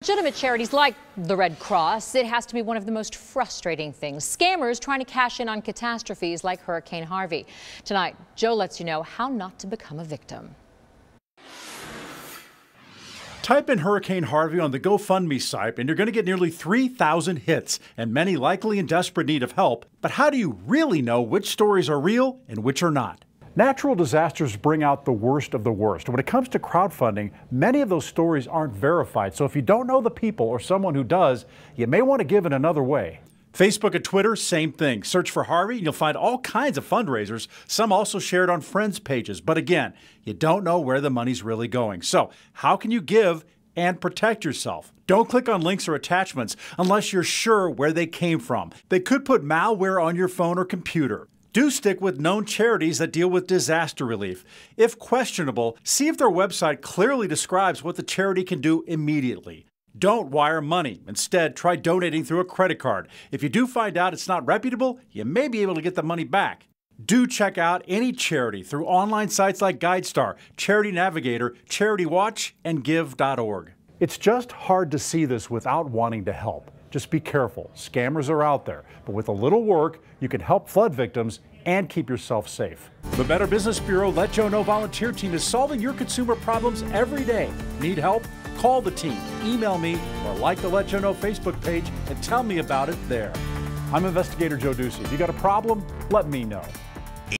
Legitimate charities like the Red Cross, it has to be one of the most frustrating things. Scammers trying to cash in on catastrophes like Hurricane Harvey. Tonight, Joe lets you know how not to become a victim. Type in Hurricane Harvey on the GoFundMe site and you're going to get nearly 3,000 hits, and many likely in desperate need of help. But how do you really know which stories are real and which are not? Natural disasters bring out the worst of the worst. When it comes to crowdfunding, many of those stories aren't verified. So if you don't know the people or someone who does, you may want to give in another way. Facebook and Twitter, same thing. Search for Harvey and you'll find all kinds of fundraisers, some also shared on friends' pages. But again, you don't know where the money's really going. So how can you give and protect yourself? Don't click on links or attachments unless you're sure where they came from. They could put malware on your phone or computer. Do stick with known charities that deal with disaster relief. If questionable, see if their website clearly describes what the charity can do immediately. Don't wire money. Instead, try donating through a credit card. If you do find out it's not reputable, you may be able to get the money back. Do check out any charity through online sites like GuideStar, Charity Navigator, Charity Watch, and Give.org. It's just hard to see this without wanting to help. Just be careful. Scammers are out there. But with a little work, you can help flood victims and keep yourself safe. The Better Business Bureau Let Joe Know volunteer team is solving your consumer problems every day. Need help? Call the team, email me, or like the Let Joe Know Facebook page and tell me about it there. I'm Investigator Joe Ducey. If you got a problem, let me know.